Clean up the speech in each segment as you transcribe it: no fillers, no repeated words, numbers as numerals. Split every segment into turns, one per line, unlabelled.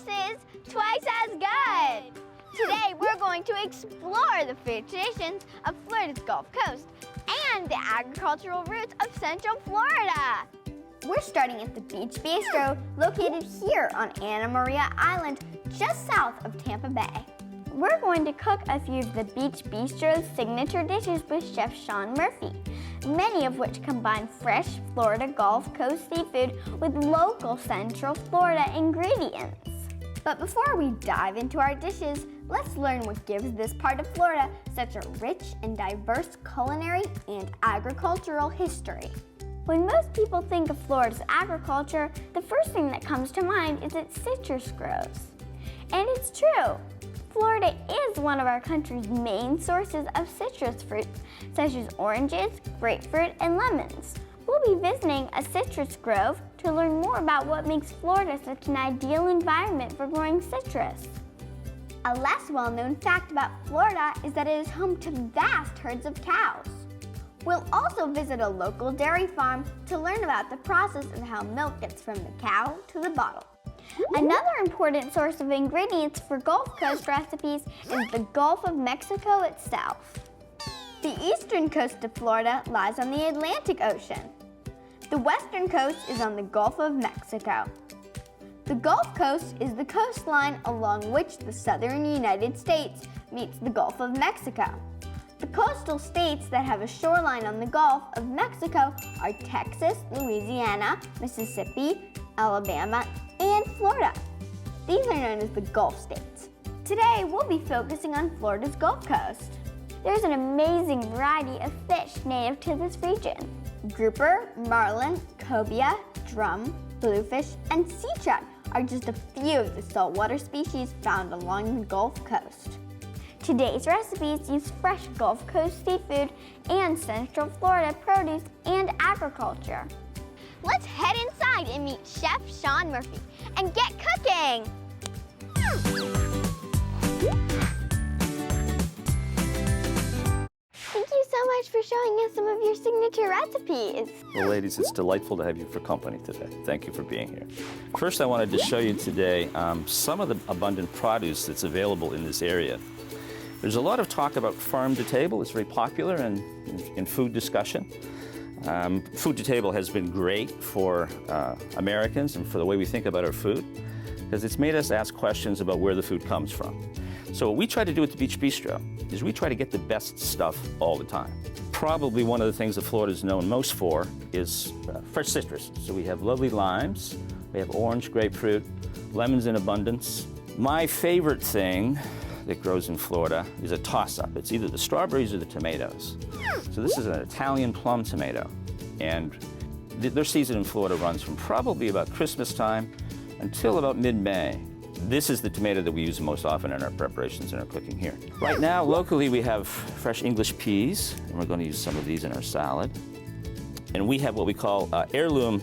is twice as good. Today, we're going to explore the food traditions of Florida's Gulf Coast and the agricultural roots of Central Florida. We're starting at the Beach Bistro, located here on Anna Maria Island, just south of Tampa Bay. We're going to cook a few of the Beach Bistro's signature dishes with Chef Sean Murphy, many of which combine fresh Florida Gulf Coast seafood with local Central Florida ingredients. But before we dive into our dishes, let's learn what gives this part of Florida such a rich and diverse culinary and agricultural history. When most people think of Florida's agriculture, the first thing that comes to mind is its citrus groves. And it's true. Florida is one of our country's main sources of citrus fruits, such as oranges, grapefruit, and lemons. We'll be visiting a citrus grove to learn more about what makes Florida such an ideal environment for growing citrus. A less well-known fact about Florida is that it is home to vast herds of cows. We'll also visit a local dairy farm to learn about the process of how milk gets from the cow to the bottle. Another important source of ingredients for Gulf Coast recipes is the Gulf of Mexico itself. The eastern coast of Florida lies on the Atlantic Ocean. The western coast is on the Gulf of Mexico. The Gulf Coast is the coastline along which the southern United States meets the Gulf of Mexico. The coastal states that have a shoreline on the Gulf of Mexico are Texas, Louisiana, Mississippi, Alabama, and Florida. These are known as the Gulf states. Today, we'll be focusing on Florida's Gulf Coast. There's an amazing variety of fish native to this region. Grouper, marlin, cobia, drum, bluefish, and sea trout are just a few of the saltwater species found along the Gulf Coast. Today's recipes use fresh Gulf Coast seafood and Central Florida produce and agriculture. Let's head inside and meet Chef Sean Murphy and get cooking! Thank you so much for showing us some of your signature recipes.
Well, ladies, it's delightful to have you for company today. Thank you for being here. First, I wanted to show you today some of the abundant produce that's available in this area. There's a lot of talk about farm to table. It's very popular in food discussion. Food to table has been great for Americans and for the way we think about our food, because it's made us ask questions about where the food comes from. So what we try to do at the Beach Bistro is we try to get the best stuff all the time. Probably one of the things that Florida is known most for is fresh citrus. So we have lovely limes, we have orange, grapefruit, lemons in abundance. My favorite thing that grows in Florida is a toss-up. It's either the strawberries or the tomatoes. So this is an Italian plum tomato, and their season in Florida runs from probably about Christmas time until about mid-May. This is the tomato that we use most often in our preparations and our cooking here. Right now, locally, we have fresh English peas, and we're going to use some of these in our salad. And we have what we call heirloom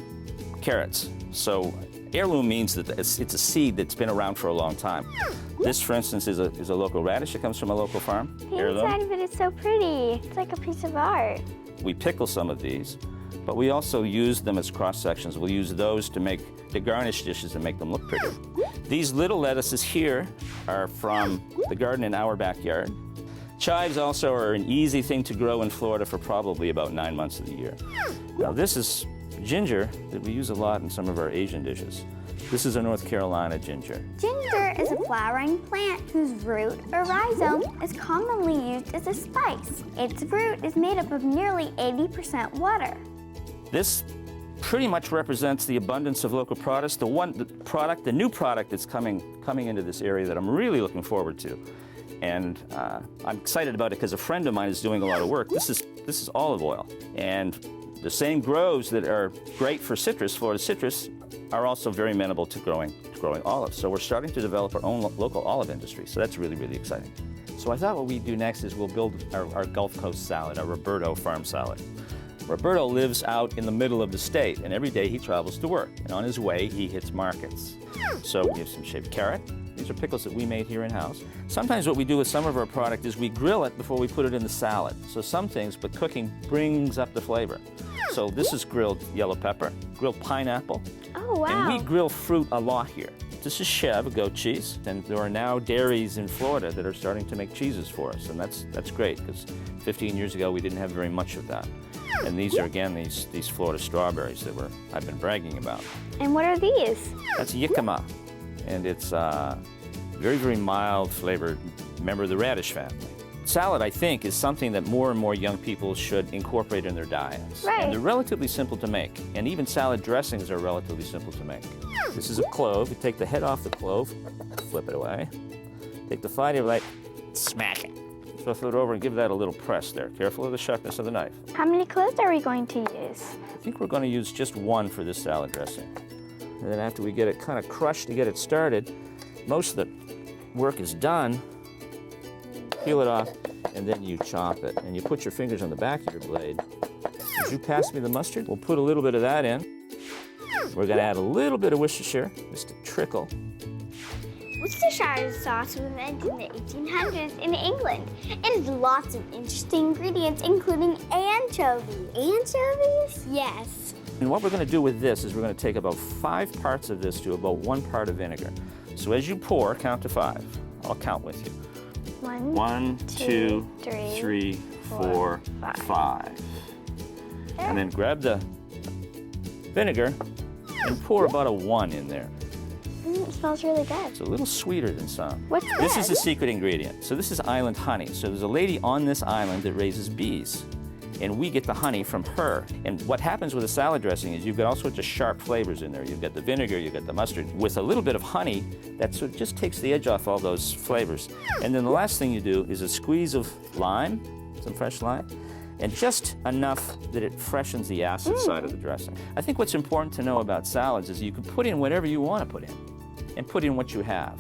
carrots. So heirloom means that it's a seed that's been around for a long time. This, for instance, is a local radish. It comes from a local farm.
The inside of it is so pretty. It's like a piece of art.
We pickle some of these, but we also use them as cross sections. We'll use those to garnish dishes and make them look pretty. These little lettuces here are from the garden in our backyard. Chives also are an easy thing to grow in Florida for probably about 9 months of the year. Now this is ginger that we use a lot in some of our Asian dishes. This is a North Carolina ginger.
Ginger is a flowering plant whose root or rhizome is commonly used as a spice. Its root is made up of nearly 80% water.
This pretty much represents the abundance of local produce. The new product that's coming into this area that I'm really looking forward to. And I'm excited about it because a friend of mine is doing a lot of work. This is olive oil. And the same groves that are great for citrus, Florida citrus, are also very amenable to growing olives. So we're starting to develop our own local olive industry. So that's really, really exciting. So I thought what we'd do next is we'll build our Gulf Coast salad, our Roberto farm salad. Roberto lives out in the middle of the state, and every day he travels to work. And on his way, he hits markets. So we have some shaved carrot, we These are pickles that we made here in-house. Sometimes what we do with some of our product is we grill it before we put it in the salad. So some things, but cooking brings up the flavor. So this is grilled yellow pepper, grilled pineapple.
Oh, wow.
And we grill fruit a lot here. This is Chev, a goat cheese, and there are now dairies in Florida that are starting to make cheeses for us, and that's great, because 15 years ago we didn't have very much of that. And these are, again, these Florida strawberries that I've been bragging about.
And what are these?
That's jicama, and it's very, very mild flavored member of the radish family. Salad, I think, is something that more and more young people should incorporate in their diets.
Right.
And they're relatively simple to make, and even salad dressings are relatively simple to make. This is a clove. You take the head off the clove, flip it away. Take the flide, like, smack it. Flip it over and give that a little press there. Careful of the sharpness of the knife.
How many cloves are we going to use?
I think we're going to use just one for this salad dressing. And then after we get it kind of crushed to get it started, most of the work is done. Peel it off, and then you chop it. And you put your fingers on the back of your blade. As you pass me the mustard, we'll put a little bit of that in. We're going to add a little bit of Worcestershire, just a trickle.
Worcestershire sauce was invented in the 1800s in England. It has lots of interesting ingredients, including anchovies. Anchovies? Yes.
And what we're going to do with this is we're going to take about 5 parts of this to about 1 part of vinegar. So as you pour, count to 5. I'll count with you. 1, 2, 3, 4, 5. And then grab the vinegar and pour about a 1 in there.
It smells really good.
It's a little sweeter than some.
What's
this? This is a secret ingredient. So this is island honey. So there's a lady on this island that raises bees, and we get the honey from her. And what happens with a salad dressing is you've got all sorts of sharp flavors in there. You've got the vinegar, you've got the mustard. With a little bit of honey, that sort of just takes the edge off all those flavors. And then the last thing you do is a squeeze of lime, some fresh lime, and just enough that it freshens the acid side of the dressing. I think what's important to know about salads is you can put in whatever you want to put in, and put in what you have.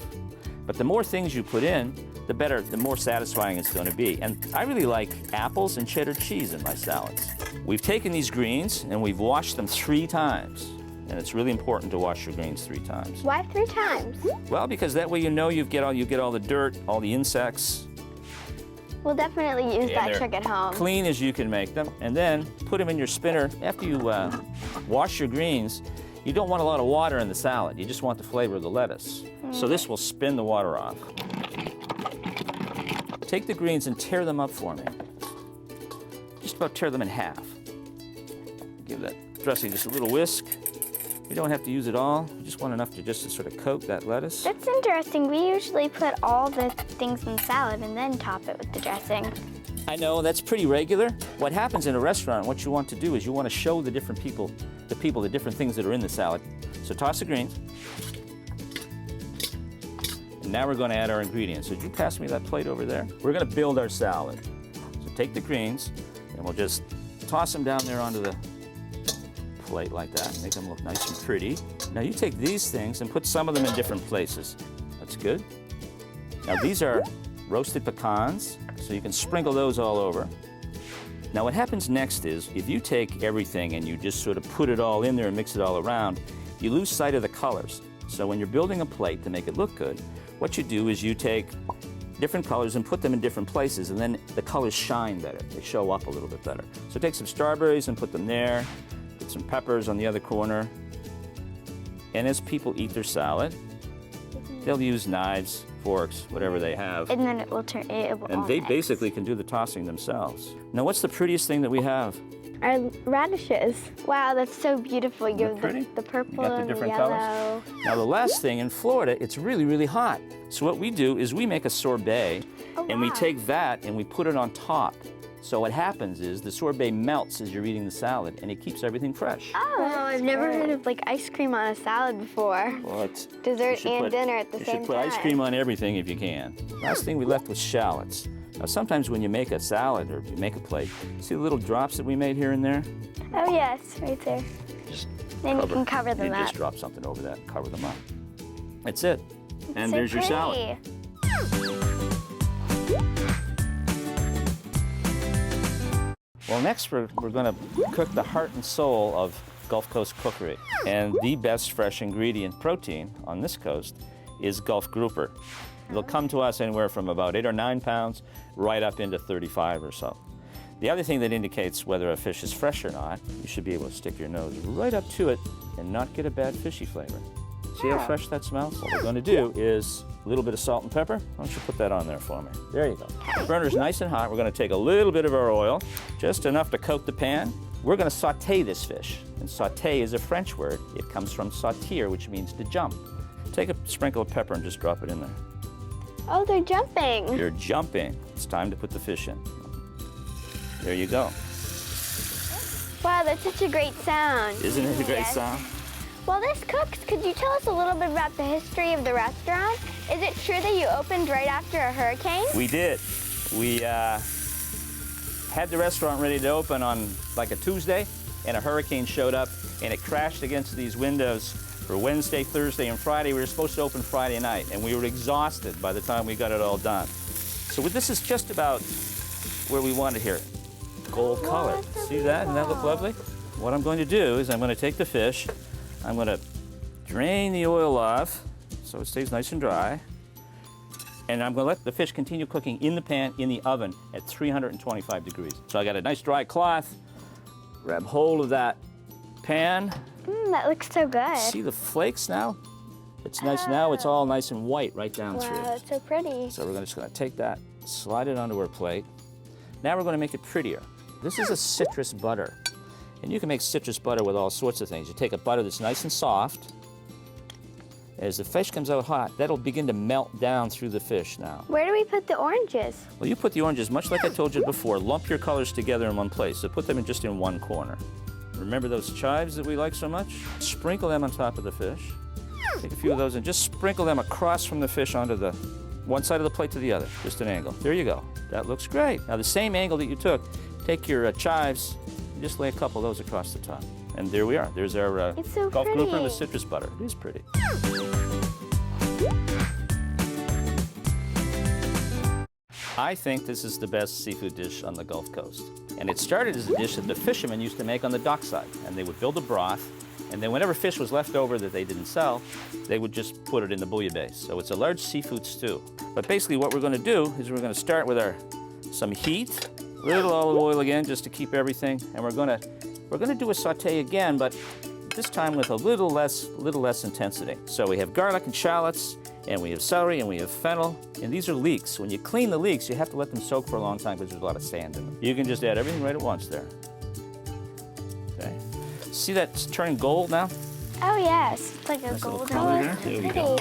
But the more things you put in, the better, the more satisfying it's going to be. And I really like apples and cheddar cheese in my salads. We've taken these greens and we've washed them 3 times. And it's really important to wash your greens 3 times.
Why 3 times?
Well, because that way you know you get all the dirt, all the insects.
We'll definitely use that trick at home.
Clean as you can make them. And then put them in your spinner. After you wash your greens, you don't want a lot of water in the salad. You just want the flavor of the lettuce. So this will spin the water off. Take the greens and tear them up for me. Just about tear them in half. Give that dressing just a little whisk. You don't have to use it all. You just want enough to just sort of coat that lettuce.
That's interesting. We usually put all the things in the salad and then top it with the dressing.
I know, that's pretty regular. What happens in a restaurant, what you want to do is you want to show the different people the different things that are in the salad. So toss the greens. And now we're going to add our ingredients. So would you pass me that plate over there? We're going to build our salad. So take the greens, and we'll just toss them down there onto the plate like that. Make them look nice and pretty. Now you take these things and put some of them in different places. That's good. Now these are roasted pecans, so you can sprinkle those all over. Now what happens next is, if you take everything and you just sort of put it all in there and mix it all around, you lose sight of the colors. So when you're building a plate to make it look good, what you do is you take different colors and put them in different places, and then the colors shine better. They show up a little bit better. So take some strawberries and put them there, put some peppers on the other corner. And as people eat their salad, they'll use knives, forks, whatever they have.
And then it will turn, it will
And they basically can do the tossing themselves. Now, what's the prettiest thing that we have?
Our radishes. Wow, that's so beautiful. You have the purple and the yellow.
Colors. Now, the last thing, in Florida, it's really, really hot. So what we do is we make a sorbet, and we take that and we put it on top. So what happens is the sorbet melts as you're eating the salad, and it keeps everything fresh.
Oh, wow, I've never heard of like ice cream on a salad before.
Well, it's
dessert and dinner at the same time.
You should put ice cream on everything if you can. Last thing we left was shallots. Now, sometimes when you make a salad or you make a plate, see the little drops that we made here and there?
Oh, yes, right there. Then you can cover them up.
You just drop something over that and cover them up. That's it. And there's your salad. Well, next we're going to cook the heart and soul of Gulf Coast cookery. And the best fresh ingredient, protein, on this coast is Gulf grouper. They'll come to us anywhere from about 8 or 9 pounds right up into 35 or so. The other thing that indicates whether a fish is fresh or not, you should be able to stick your nose right up to it and not get a bad fishy flavor. See how fresh that smells? What we're going to do is a little bit of salt and pepper. Why don't you put that on there for me? There you go. The burner's nice and hot. We're going to take a little bit of our oil, just enough to coat the pan. We're going to saute this fish. And saute is a French word. It comes from sauter, which means to jump. Take a sprinkle of pepper and just drop it in there.
Oh, they're jumping.
You're jumping. It's time to put the fish in. There you go.
Wow, that's such a great sound.
Isn't it a great
Yes.
sound?
While this cooks, could you tell us a little bit about the history of the restaurant? Is it true that you opened right after a hurricane?
We did. We had the restaurant ready to open on like a Tuesday, and a hurricane showed up, and it crashed against these windows for Wednesday, Thursday, and Friday. We were supposed to open Friday night, and we were exhausted by the time we got it all done. So this is just about where we want it here. Gold color.
that's so
See that? Doesn't that look lovely? What I'm going to do is I'm going to take the fish, I'm going to drain the oil off so it stays nice and dry, and I'm going to let the fish continue cooking in the pan in the oven at 325 degrees. So I got a nice dry cloth, grab hold of that pan.
That looks so good.
See the flakes now? It's nice now, it's all nice and white right down through.
Wow, it's so pretty.
So we're just going to take that, slide it onto our plate. Now we're going to make it prettier. This is a citrus butter. And you can make citrus butter with all sorts of things. You take a butter that's nice and soft. As the fish comes out hot, that'll begin to melt down through the fish now.
Where do we put the oranges?
Well, you put the oranges, much like I told you before, lump your colors together in one place. So put them just in one corner. Remember those chives that we like so much? Sprinkle them on top of the fish. Take a few of those and just sprinkle them across from the fish onto the one side of the plate to the other, just an angle. There you go. That looks great. Now the same angle that you took, take your chives, and just lay a couple of those across the top. And there we are. There's our
It's so
Gulf
pretty.
grouper with citrus butter. It is pretty. I think this is the best seafood dish on the Gulf Coast. And it started as a dish that the fishermen used to make on the dockside. And they would build a broth, and then whenever fish was left over that they didn't sell, they would just put it in the bouillabaisse. So it's a large seafood stew. But basically what we're going to do is we're going to start with some heat, a little olive oil again just to keep everything, and we're going to do a saute again, but this time with a little less intensity. So we have garlic and shallots, and we have celery, and we have fennel, and these are leeks. When you clean the leeks, you have to let them soak for a long time because there's a lot of sand in them. You can just add everything right at once there. Okay. See that it's turning gold now?
Oh yes, it's like a
Nice little
golden
color
color.
there. There we go.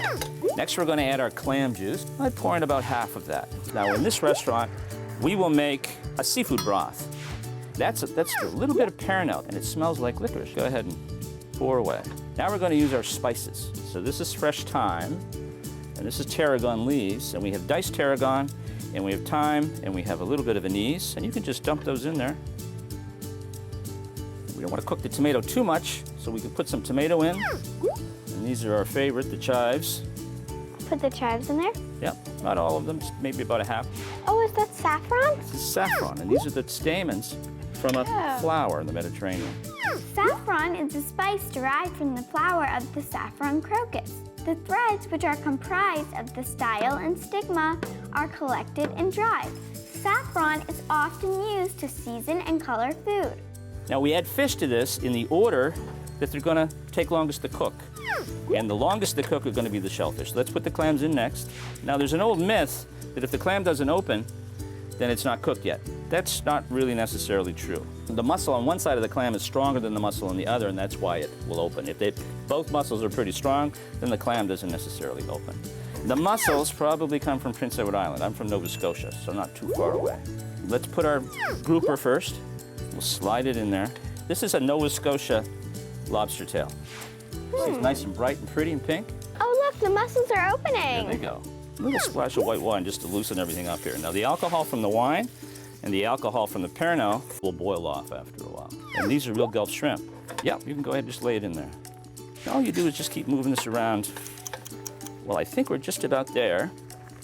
Next, we're going to add our clam juice. I pour in about half of that. Now, in this restaurant, we will make a seafood broth. That's a little bit of paramount, and it smells like licorice. Go ahead and pour away. Now we're going to use our spices. So this is fresh thyme, and this is tarragon leaves, and we have diced tarragon, and we have thyme, and we have a little bit of anise, and you can just dump those in there. We don't want to cook the tomato too much, so we can put some tomato in. And these are our favorite, the chives.
Put the chives in there.
Yep, not all of them, just maybe about a half.
Oh, is that saffron?
This is saffron, and these are the stamens from a flower in the Mediterranean.
Saffron is a spice derived from the flower of the saffron crocus. The threads, which are comprised of the style and stigma, are collected and dried. Saffron is often used to season and color food.
Now we add fish to this in the order that they're going to take longest to cook. And the longest to cook are going to be the shellfish. Let's put the clams in next. Now there's an old myth that if the clam doesn't open, then it's not cooked yet. That's not really necessarily true. The muscle on one side of the clam is stronger than the muscle on the other, and that's why it will open. If both muscles are pretty strong, then the clam doesn't necessarily open. The mussels probably come from Prince Edward Island. I'm from Nova Scotia, so not too far away. Let's put our grouper first. We'll slide it in there. This is a Nova Scotia lobster tail. See, it's nice and bright and pretty and pink.
Oh look, the mussels are opening.
There they go. A little splash of white wine just to loosen everything up here. Now the alcohol from the wine and the alcohol from the Pernod will boil off after a while. And these are real Gulf shrimp. Yep, you can go ahead and just lay it in there. All you do is just keep moving this around. Well, I think we're just about there.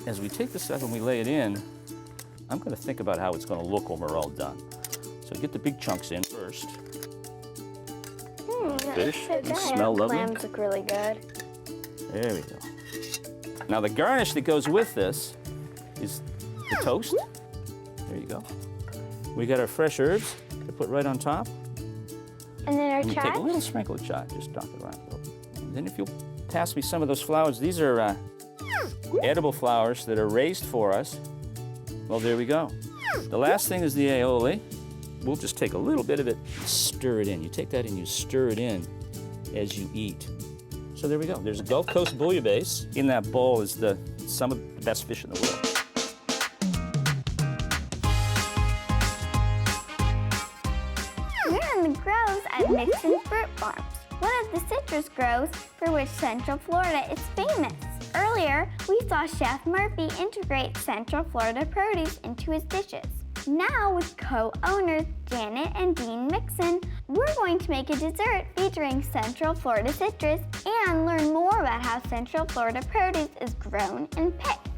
As we take this stuff and we lay it in, I'm going to think about how it's going to look when we're all done. So get the big chunks in first.
That
Fish,
looks so
these
good.
smell lovely.
Clams look really good.
There we go. Now the garnish that goes with this is the toast. There you go. We got our fresh herbs to put right on top.
And then our
And you take a
chives?
little sprinkle of chive, just dunk it right. And then if you'll pass me some of those flowers, these are edible flowers that are raised for us. Well, there we go. The last thing is the aioli. We'll just take a little bit of it and stir it in. You take that and you stir it in as you eat. So there we go. There's a Gulf Coast bouillabaisse. In that bowl is some of the best fish in the world.
We're in the groves at Mixon Fruit Farms, one of the citrus groves for which Central Florida is famous. Earlier, we saw Chef Murphy integrate Central Florida produce into his dishes. Now, with co-owners Janet and Dean Mixon, we're going to make a dessert featuring Central Florida citrus and learn more about how Central Florida produce is grown and picked.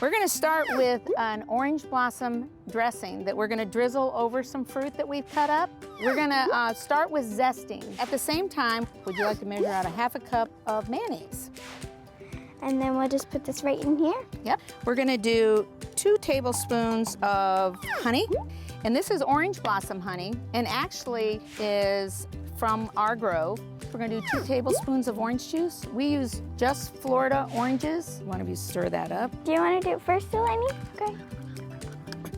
We're going to start with an orange blossom dressing that we're going to drizzle over some fruit that we've cut up. We're going to start with zesting. At the same time, would you like to measure out a ½ cup of mayonnaise?
And then we'll just put this right in here.
Yep. We're going to do 2 tablespoons of honey. And this is orange blossom honey, and actually is from our grove. We're going to do 2 tablespoons of orange juice. We use just Florida oranges. One of you stir that up.
Do you want to do it first, Delaney? Okay.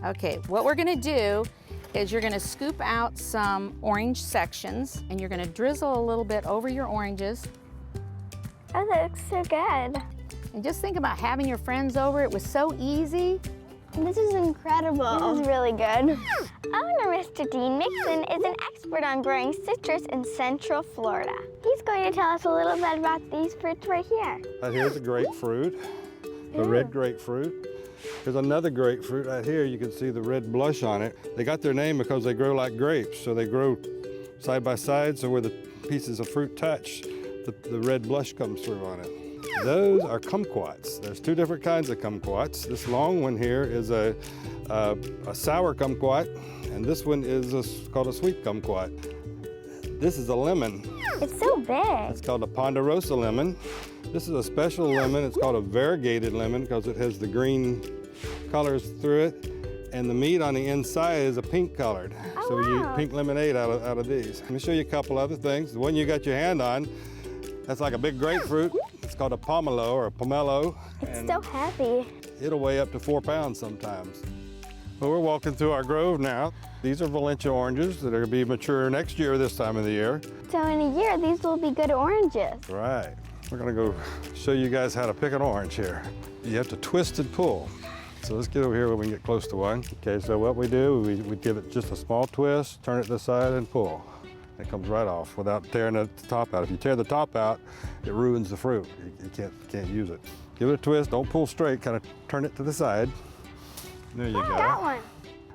Okay, what we're going to do is you're going to scoop out some orange sections, and you're going to drizzle a little bit over your oranges.
Oh, that looks so good.
And just think about having your friends over. It was so easy.
This is incredible. This is really good. Owner Mr. Dean Mixon is an expert on growing citrus in Central Florida. He's going to tell us a little bit about these fruits right here.
Right here's a grapefruit, the red grapefruit. There's another grapefruit right here. You can see the red blush on it. They got their name because they grow like grapes. So they grow side by side, so where the pieces of fruit touch, the red blush comes through on it. Those are kumquats. There's 2 different kinds of kumquats. This long one here is a sour kumquat, and this one is called a sweet kumquat. This is a lemon.
It's so big.
It's called a ponderosa lemon. This is a special lemon. It's called a variegated lemon because it has the green colors through it, and the meat on the inside is a pink colored.
Oh,
so we use
wow.
pink lemonade out of these. Let me show you a couple other things. The one you got your hand on, that's like a big grapefruit. It's called a pomelo or a pomelo.
It's so heavy.
It'll weigh up to 4 pounds sometimes. Well, we're walking through our grove now. These are Valencia oranges that are going to be mature next year this time of the year.
So in a year, these will be good oranges.
Right. We're going to go show you guys how to pick an orange here. You have to twist and pull. So let's get over here where we can get close to one. Okay, so what we do, we give it just a small twist, turn it to the side and pull. It comes right off without tearing the top out. If you tear the top out, it ruins the fruit. You can't use it. Give it a twist, don't pull straight, kind of turn it to the side. There you go.
That one.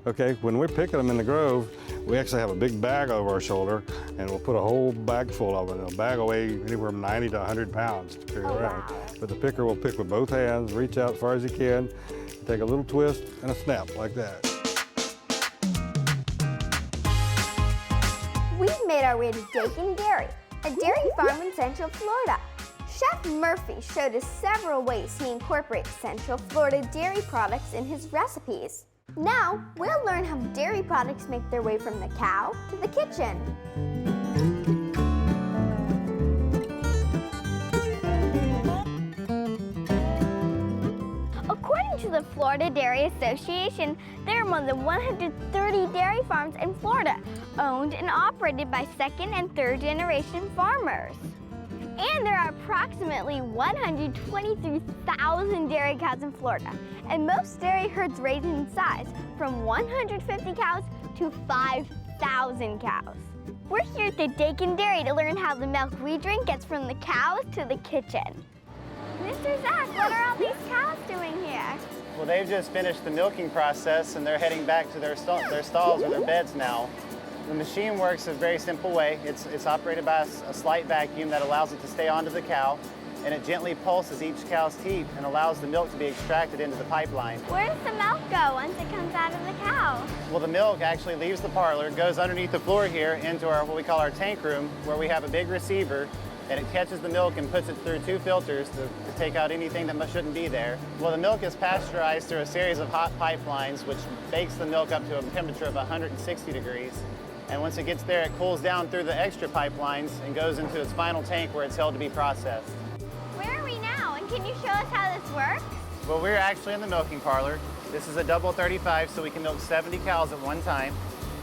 Okay, when we're picking them in the grove, we actually have a big bag over our shoulder, and we'll put a whole bag full of it. A bag will weigh anywhere from 90 to 100 pounds to carry around.
Wow.
But the picker will pick with both hands, reach out as far as he can, take a little twist and a snap like that.
We've made our way to Delaney Dairy, a dairy farm in Central Florida. Chef Murphy showed us several ways he incorporates Central Florida dairy products in his recipes. Now, we'll learn how dairy products make their way from the cow to the kitchen. According to the Florida Dairy Association, there are more than 130 dairy farms in Florida, owned and operated by second and third generation farmers. And there are approximately 123,000 dairy cows in Florida, and most dairy herds range in size from 150 cows to 5,000 cows. We're here at the Delaney Dairy to learn how the milk we drink gets from the cows to the kitchen. Mr. Zach, what are all these cows doing here?
Well, they've just finished the milking process and they're heading back to their stalls or their beds now. The machine works a very simple way. It's operated by a slight vacuum that allows it to stay onto the cow. and it gently pulses each cow's teat and allows the milk to be extracted into the pipeline.
Where does the milk go once it comes out of the cow?
Well, the milk actually leaves the parlor, goes underneath the floor here into our what we call our tank room, where we have a big receiver, and it catches the milk and puts it through 2 filters to take out anything that shouldn't be there. Well, the milk is pasteurized through a series of hot pipelines, which bakes the milk up to a temperature of 160 degrees. And once it gets there, it cools down through the extra pipelines and goes into its final tank where it's held to be processed.
Where are we now, and can you show us how this works?
Well, we're actually in the milking parlor. This is a double 35, so we can milk 70 cows at one time.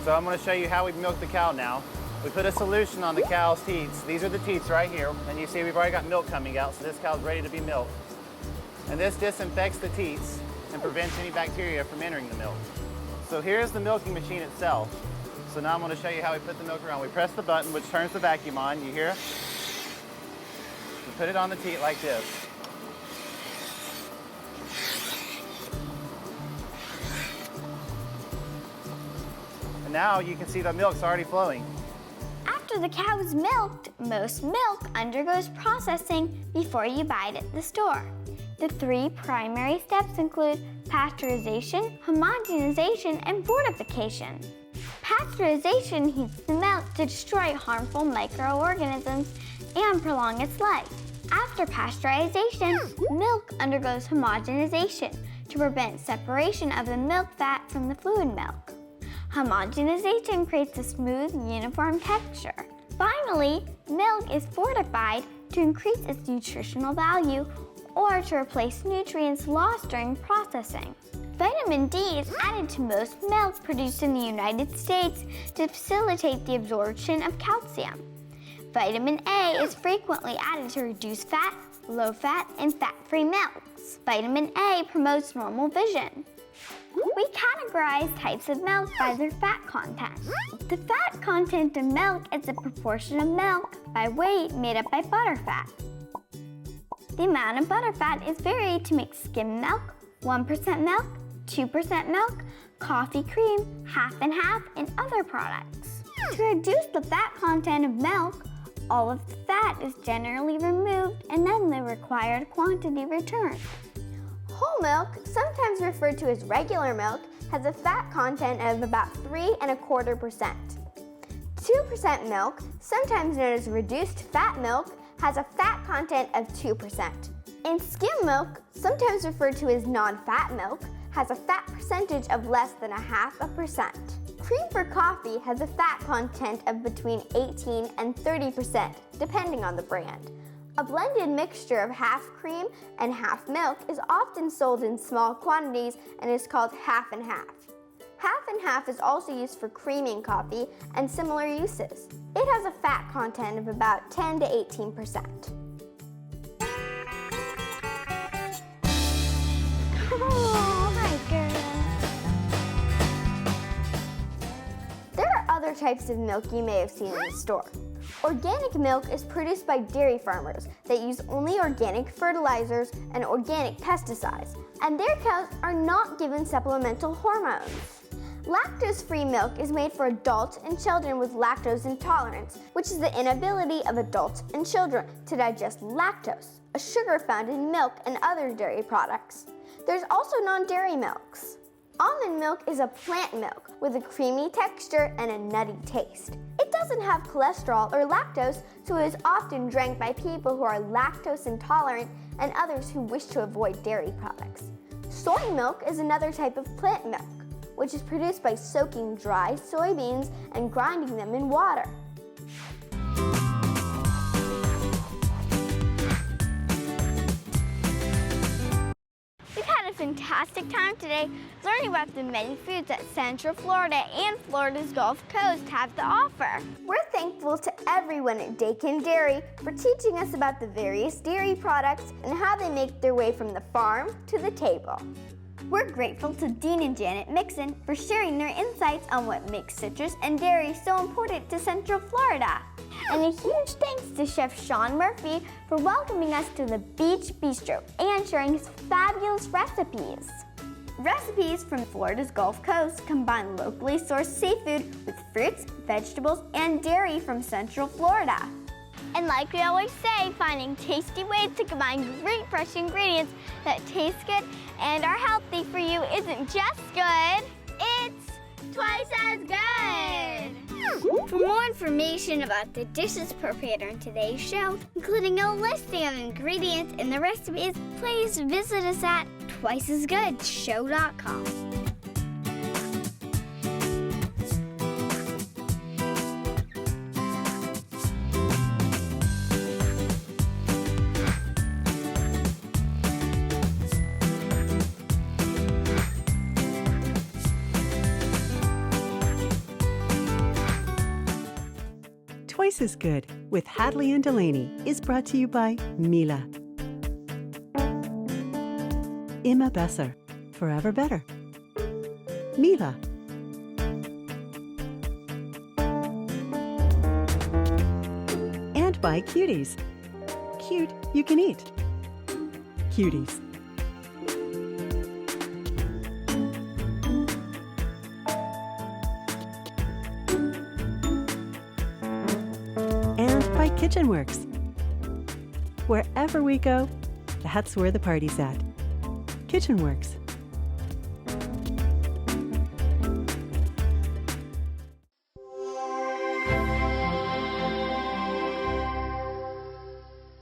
So I'm going to show you how we milk the cow now. We put a solution on the cow's teats. These are the teats right here. And you see we've already got milk coming out, so this cow's ready to be milked. And this disinfects the teats and prevents any bacteria from entering the milk. So here's the milking machine itself. So now I'm going to show you how we put the milk around. We press the button, which turns the vacuum on. You hear? We put it on the teat like this. And now you can see the milk's already flowing.
After the cow is milked, most milk undergoes processing before you buy it at the store. The 3 primary steps include pasteurization, homogenization, and fortification. Pasteurization heats the milk to destroy harmful microorganisms and prolong its life. After pasteurization, milk undergoes homogenization to prevent separation of the milk fat from the fluid milk. Homogenization creates a smooth, uniform texture. Finally, milk is fortified to increase its nutritional value or to replace nutrients lost during processing. Vitamin D is added to most milk produced in the United States to facilitate the absorption of calcium. Vitamin A is frequently added to reduce fat, low-fat, and fat-free milks. Vitamin A promotes normal vision. We categorize types of milk by their fat content. The fat content of milk is the proportion of milk by weight made up by butterfat. The amount of butterfat is varied to make skim milk, 1% milk, 2% milk, coffee cream, half and half, and other products. To reduce the fat content of milk, all of the fat is generally removed and then the required quantity returned. Whole milk, sometimes referred to as regular milk, has a fat content of about 3.25%. 2% milk, sometimes known as reduced fat milk, has a fat content of 2%. And skim milk, sometimes referred to as non-fat milk, has a fat percentage of less than 0.5%. Cream for coffee has a fat content of between 18 and 30%, depending on the brand. A blended mixture of half cream and half milk is often sold in small quantities and is called half and half. Half and half is also used for creaming coffee and similar uses. It has a fat content of about 10 to 18%. Oh, hi, girl. There are other types of milk you may have seen in the store. Organic milk is produced by dairy farmers that use only organic fertilizers and organic pesticides, and their cows are not given supplemental hormones. Lactose-free milk is made for adults and children with lactose intolerance, which is the inability of adults and children to digest lactose, a sugar found in milk and other dairy products. There's also non-dairy milks. Almond milk is a plant milk with a creamy texture and a nutty taste. It doesn't have cholesterol or lactose, so it is often drank by people who are lactose intolerant and others who wish to avoid dairy products. Soy milk is another type of plant milk, which is produced by soaking dry soybeans and grinding them in water. We've had a fantastic time today learning about the many foods that Central Florida and Florida's Gulf Coast have to offer. We're thankful to everyone at Dakin Dairy for teaching us about the various dairy products and how they make their way from the farm to the table. We're grateful to Dean and Janet Mixon for sharing their insights on what makes citrus and dairy so important to Central Florida. And a huge thanks to Chef Sean Murphy for welcoming us to the Beach Bistro and sharing his fabulous recipes. Recipes from Florida's Gulf Coast combine locally sourced seafood with fruits, vegetables, and dairy from Central Florida. And like we always say, finding tasty ways to combine great fresh ingredients that taste good and are healthy for you isn't just good, it's twice as good! For more information about the dishes prepared on today's show, including a listing of ingredients and the recipes, please visit us at twiceasgoodshow.com.
Twice as Good with Hadley and Delaney is brought to you by Mila. Immer besser, forever better. Mila. And by Cuties. Cute you can eat. Cuties. And by Kitchen Works. Wherever we go, that's where the party's at. Kitchen Works.